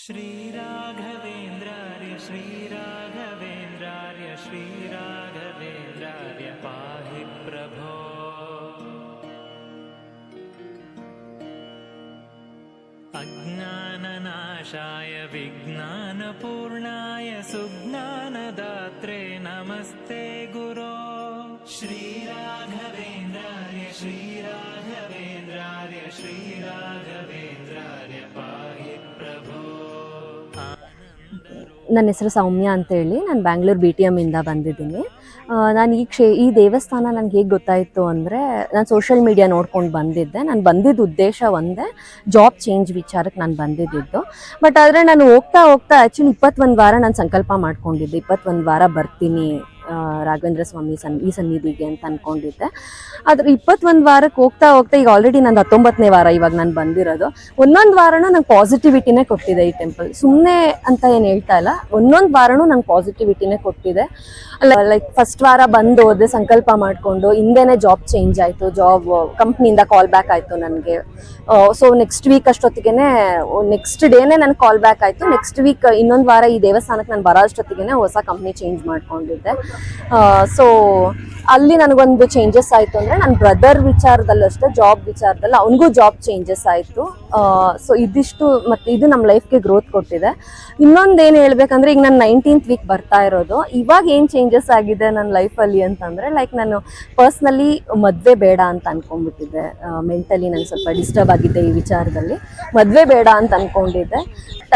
श्रीराघवेन्द्रार्य श्रीराघवेन्द्रार्य श्रीराघवेन्द्रार्य पाहि प्रभो। अज्ञाननाशाय विज्ञानपूर्णाय सुज्ञानदात्रे नमस्ते गुरो। श्रीराघवेन्द्रार्य श्रीराघवेन्द्रार्य श्रीराघवेन्द्रार्य पाहि प्रभो। ನನ್ನ ಹೆಸರು ಸೌಮ್ಯ ಅಂತೇಳಿ, ನಾನು ಬ್ಯಾಂಗ್ಳೂರು BTM ಇಂದ ಬಂದಿದ್ದೀನಿ. ನಾನು ಈ ದೇವಸ್ಥಾನ ನನಗೆ ಹೇಗೆ ಗೊತ್ತಾಯಿತು ಅಂದರೆ, ನಾನು ಸೋಷಿಯಲ್ ಮೀಡಿಯಾ ನೋಡ್ಕೊಂಡು ಬಂದಿದ್ದೆ. ನಾನು ಬಂದಿದ್ದ ಉದ್ದೇಶ ಒಂದೇ, ಜಾಬ್ ಚೇಂಜ್ ವಿಚಾರಕ್ಕೆ ನಾನು ಬಂದಿದ್ದು. ಬಟ್ ಆದರೆ ನಾನು ಹೋಗ್ತಾ ಆ್ಯಕ್ಚುಲಿ 21 ವಾರ ನಾನು ಸಂಕಲ್ಪ ಮಾಡ್ಕೊಂಡಿದ್ದೆ, 21 ವಾರ ಬರ್ತೀನಿ ರಾಘವೇಂದ್ರ ಸ್ವಾಮಿ ಈ ಸನ್ನಿಧಿಗೆ ಅಂತ ಅಂದ್ಕೊಂಡಿದ್ದೆ. ಆದರೆ 21 ವಾರಕ್ಕೆ ಹೋಗ್ತಾ ಈಗ ಆಲ್ರೆಡಿ ನಂದು 19ನೇ ವಾರ ಇವಾಗ ನಾನು ಬಂದಿರೋದು. ಒಂದೊಂದು ವಾರನೂ ನಂಗೆ ಪಾಸಿಟಿವಿಟಿನೇ ಕೊಟ್ಟಿದೆ ಈ ಟೆಂಪಲ್. ಸುಮ್ಮನೆ ಅಂತ ಏನು ಹೇಳ್ತಾ ಇಲ್ಲ, ಒಂದೊಂದು ವಾರನೂ ನಂಗೆ ಪಾಸಿಟಿವಿಟಿನೇ ಕೊಟ್ಟಿದೆ. ಲೈಕ್ ಫಸ್ಟ್ ವಾರ ಬಂದು ಹೋದೆ ಸಂಕಲ್ಪ ಮಾಡಿಕೊಂಡು, ಹಿಂದೆನೇ ಜಾಬ್ ಚೇಂಜ್ ಆಯಿತು, ಜಾಬ್ ಕಂಪ್ನಿಯಿಂದ ಕಾಲ್ ಬ್ಯಾಕ್ ಆಯಿತು ನನಗೆ. ಸೊ ನೆಕ್ಸ್ಟ್ ವೀಕ್ ಅಷ್ಟೊತ್ತಿಗೆ, ನೆಕ್ಸ್ಟ್ ಡೇನೇ ನನಗೆ ಕಾಲ್ ಬ್ಯಾಕ್ ಆಯಿತು. ನೆಕ್ಸ್ಟ್ ವೀಕ್ ಇನ್ನೊಂದು ವಾರ ಈ ದೇವಸ್ಥಾನಕ್ಕೆ ನಾನು ಬರೋ ಅಷ್ಟೊತ್ತಿಗೆ ಹೊಸ ಕಂಪ್ನಿ ಚೇಂಜ್ ಮಾಡ್ಕೊಂಡಿದ್ದೆ. ಸೊ ಅಲ್ಲಿ ನನಗೊಂದು ಚೇಂಜಸ್ ಆಯಿತು ಅಂದರೆ, ನನ್ನ ಬ್ರದರ್ ವಿಚಾರದಲ್ಲೂ ಅಷ್ಟೇ, ಜಾಬ್ ವಿಚಾರದಲ್ಲಿ ಅವನಿಗೂ ಜಾಬ್ ಚೇಂಜಸ್ ಆಯಿತು. ಸೊ ಇದಿಷ್ಟು ಮತ್ತು ಇದು ನಮ್ಮ ಲೈಫ್ಗೆ ಗ್ರೋತ್ ಕೊಟ್ಟಿದೆ. ಇನ್ನೊಂದು ಏನು ಹೇಳ್ಬೇಕಂದ್ರೆ, ಈಗ ನಾನು 19th ವೀಕ್ ಬರ್ತಾ ಇರೋದು. ಇವಾಗ ಏನು ಚೇಂಜಸ್ ಆಗಿದೆ ನನ್ನ ಲೈಫಲ್ಲಿ ಅಂತಂದರೆ, ಲೈಕ್ ನಾನು ಪರ್ಸ್ನಲಿ ಮದುವೆ ಬೇಡ ಅಂತ ಅಂದ್ಕೊಂಡ್ಬಿಟ್ಟಿದ್ದೆ. ಮೆಂಟಲಿ ನಾನು ಸ್ವಲ್ಪ ಡಿಸ್ಟರ್ಬ್ ಆಗಿದ್ದೆ ಈ ವಿಚಾರದಲ್ಲಿ, ಮದುವೆ ಬೇಡ ಅಂತ ಅಂದ್ಕೊಂಡಿದ್ದೆ.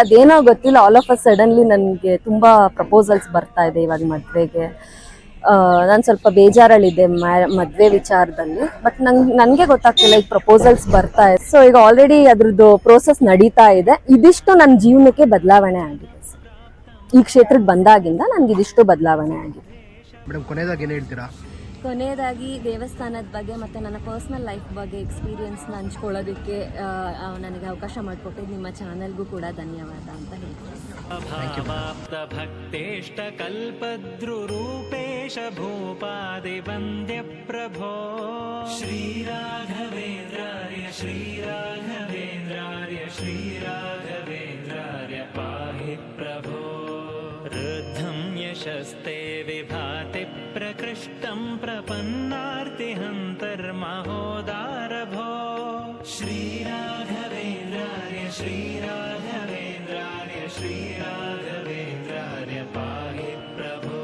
ಅದೇನೋ ಗೊತ್ತಿಲ್ಲ, ಆಲ್ ಆಫ್ ಅ ಸಡನ್ಲಿ ನನಗೆ ತುಂಬ ಪ್ರಪೋಸಲ್ಸ್ ಬರ್ತಾ ಇದೆ ಇವಾಗ ಮದುವೆಗೆ. ನಾನು ಸ್ವಲ್ಪ ಬೇಜಾರಲ್ಲಿದ್ದೆ ಮದುವೆ ವಿಚಾರದಲ್ಲಿ. ಬಟ್ ನನಗೆ ಗೊತ್ತಾಗ್ತಿಲ್ಲ, ಈಗ ಪ್ರಪೋಸಲ್ಸ್ ಬರ್ತಾ ಇದೆ. ಸೊ ಈಗ ಆಲ್ರೆಡಿ ಅದ್ರದ್ದು ಪ್ರೋಸೆಸ್ ನಡೀತಾ ಇದೆ. ಇದಿಷ್ಟು ನನ್ನ ಜೀವನಕ್ಕೆ ಬದಲಾವಣೆ ಆಗಿದೆ. ಈ ಕ್ಷೇತ್ರಕ್ಕೆ ಬಂದಾಗಿಂದ ನನಗೆ ಇದಿಷ್ಟು ಬದಲಾವಣೆ ಆಗಿದೆ. ಮೇಡಮ್, ಕೊನೆಯದಾಗಿ ಏನು ಹೇಳ್ತೀರಾ? ಕೊನೆಯದಾಗಿ ದೇವಸ್ಥಾನದ ಬಗ್ಗೆ ಮತ್ತು ನನ್ನ ಪರ್ಸ್ನಲ್ ಲೈಫ್ ಬಗ್ಗೆ ಎಕ್ಸ್ಪೀರಿಯನ್ಸ್ನ ಹಂಚ್ಕೊಳ್ಳೋದಕ್ಕೆ ನನಗೆ ಅವಕಾಶ ಮಾಡಿಕೊಟ್ಟಿದ್ದು ನಿಮ್ಮ ಚಾನಲ್ಗೂ ಕೂಡ ಧನ್ಯವಾದ ಅಂತ ಹೇಳ್ತೀನಿ. ಭಕ್ತೇಷ್ಟ ಕಲ್ಪದ್ರುರೂಪೇಶ ಭೂಪಾದಿ ವಂದ್ಯ ಪ್ರಭೋ. ಶ್ರೀರಾಘವೇಂದ್ರಾರ್ಯ ಶ್ರೀರಾಘವೇಂದ್ರಾರ್ಯ ಶ್ರೀರಾಘವೇಂದ್ರಾರ್ಯ ಪಾಹಿ ಪ್ರಭೋ. ರುದ್ಧಂ ಯಶಸ್ತೆ ವಿಭಾತಿ ಪ್ರಕೃಷ್ಟಂ ಪ್ರಪನ್ನಾರ್ತಿ ಹಂತರ್ಮಹೋದಾರಭೋ. ಶ್ರೀರಾಘವೇಂದ್ರಾರ್ಯ ಶ್ರೀರಾಘವೇಂದ್ರಾರ್ಯ ಶ್ರೀರಾಘವೇಂದ್ರಾರ್ಯ ಪಾಹಿ ಪ್ರಭೋ.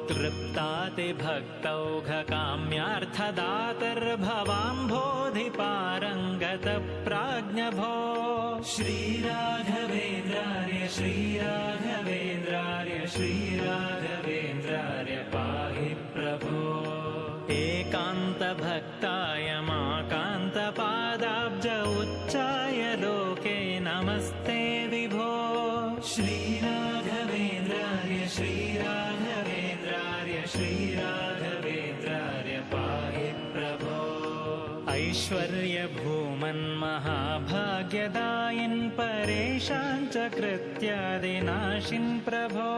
ತೃಪ್ತಾತಿ ಭಕ್ತೌಘ ಕಾಮ್ಯಾರ್ಥದಾತರ್ಭವಾಂಬೋಧಿ ಪಾರಂಗತ ಪ್ರಾಜ್ಞಭೋ. ಶ್ರೀರಾಘವೇಂದ್ರಾರ್ಯ ಶ್ರೀರಾಘವೇಂದ್ರಾರ್ಯ ಶ್ರೀರಾಘವೇಂದ್ರಾರ್ಯ ಪಾಹಿ ಪ್ರಭೋ. ಏಕಾಂತ ಭಕ್ತಾಯ ಮಾಕಾಂತ ಪಾದಾಬ್ಜ ಉಚ್ಚಾಯ ಲೋಕೆ ನಮಸ್ತೆ ವಿಭೋ. ಶ್ರೀರಾಘವೇಂದ್ರಾರ್ಯ ಶ್ರೀರಾಘವೇಂದ್ರಾರ್ಯ ಶ್ರೀರಾಘವೇಂದ್ರಾರ್ಯ ಪಾಹಿ ಪ್ರಭೋ. ಐಶ್ವರ್ಯ ಭೂಮನ್ ಮಹಾಭಾಗ್ಯದಾಯಿನ್ ಪರೇಶಾಂಚ ಕೃತ್ಯಾದಿನಾಶಿನ್ ಪ್ರಭೋ.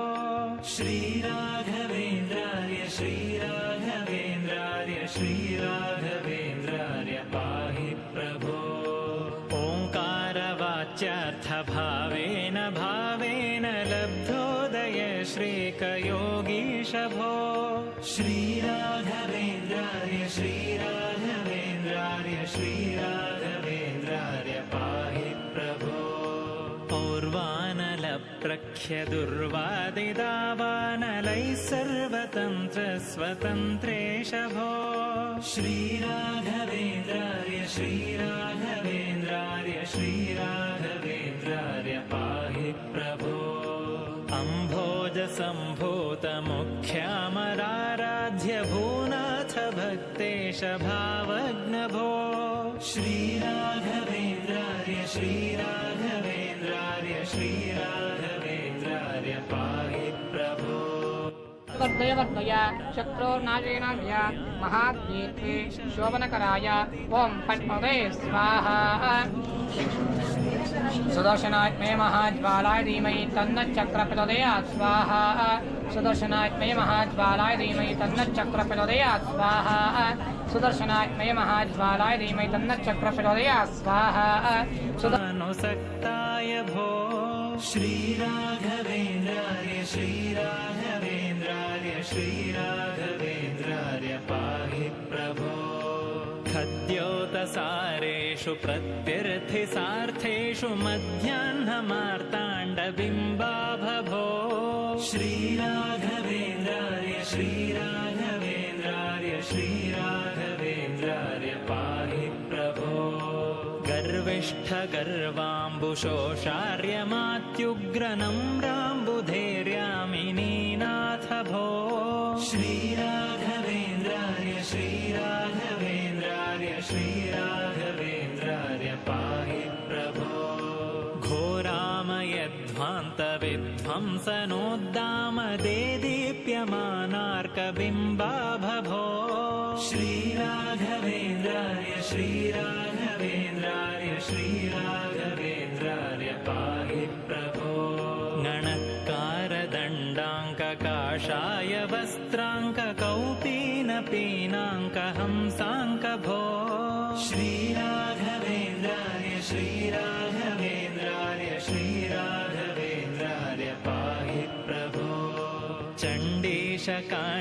ಶ್ರೀರಾಘವೇಂದ್ರಾರ್ಯ ಶ್ರೀರಾಘವೇಂದ್ರಾರ್ಯ ಶ್ರೀರಾಘವೇಂದ್ರಾರ್ಯ ಪಾಹಿ ಪ್ರಭೋ. ಓಂಕಾರವಾಚ್ಯಾರ್ಥ ಭಾವೇನ ಭಾವೇನ ಲಬ್ಧೋದಯ ಶ್ರೀಕಯೋಗೀಶ ಭೋ. ಶ್ರೀರಾಘವೇಂದ್ರಾರ್ಯ ಶ್ರೀರಾಘವೇಂದ್ರಾರ್ಯ ಶ್ರೀರಾಘವೇಂದ್ರಾರ್ಯ ಪಾಹಿ ಪ್ರಭೋ. ಪೌರ್ವಾನಲ ಪ್ರಖ್ಯ ದುರ್ವಾದಿದಾವಾನಲೈ ಸರ್ವತಂತ್ರ ಸ್ವತಂತ್ರೇಶ ಭೋ. ಶ್ರೀರಾಘವೇಂದ್ರಾರ್ಯ ಶ್ರೀರಾಘವೇಂದ್ರಾರ್ಯ ಶ್ರೀರಾಘವೇಂದ್ರಾರ್ಯ ಪಾಹಿ ಪ್ರಭೋ. ಅಂಭೋಜ ಸಂಭೂತ ಮುಖ್ಯಾಮರಾರಾಧ್ಯ ಭೂನಾಥ ಭಕ್ತೇಶ ಭಾವಜ್ಞ ಭೋ. ಶ್ರೀರಾಘವೇಂದ್ರಾರ್ಯ ಶ್ರೀರಾಘವೇಂದ್ರಾರ್ಯ ಶ್ರೀರಾಘವೇಂದ್ರಾರ್ಯ ಪಾಹಿ ಪ್ರಭೋ. वर्धय शत्रुर्नाशेनाय महाद्वीपे शोभनकराय ओम पद्मवे स्वाहा. सुदर्शनात्मय महाज्वालाय धीमहि तन्नच्चक्र प्रचोदयात् स्वाहा. सुदर्शनात्मय महाज्वालाय धीमहि तन्नच्चक्र प्रचोदयात् स्वाहा. सुदर्शनात्मय महाज्वालाय धीमहि तन्नच्चक्र प्रचोदयात् स्वाहा. अनुसक्ताय भो. श्रीराघवेन्द्रार्य श्रीराघवेन्द्रार्य श्रीराघवेन्द्रार्य पाहि प्रभो खद्योतसारेषु प्रत्यर्थिसार्थेषु मध्याह्नमार्ताण्डबिम्बाभभो श्रीराघवेन्द्रार्य श्रीराघवेन्द्रार्य श्रीराघवेन्द्रार्य पाहि प्रभो गर्विष्ठगर्वाम्बुशोषार्यमात्युग्रनम्राम्बुधैर्यामिनीनाथ भो श्रीराघवेन्द्रार्य श्रीराघवेन्द्रार्य श्रीराघवेन्द्रार्य पाहि प्रभो घोरामयध्वान्तविध्वंसनोद्दामदेदीप्यमानार्कबिम्बाभभो श्रीराघवेन्द्रार्य श्रीराघवेन्द्रार्य श्रीराघवेन्द्रार्य पाहि प्रभो गणत्कारदण्डाङ्ककाषाय वस्त्राङ्ककौपीनपीनाङ्कहंसाङ्कभो श्रीराघवेन्द्रार्य श्रीराघवेन्द्रार्य श्रीराघवेन्द्रार्य पाहि प्रभो चण्डीशकाण्ड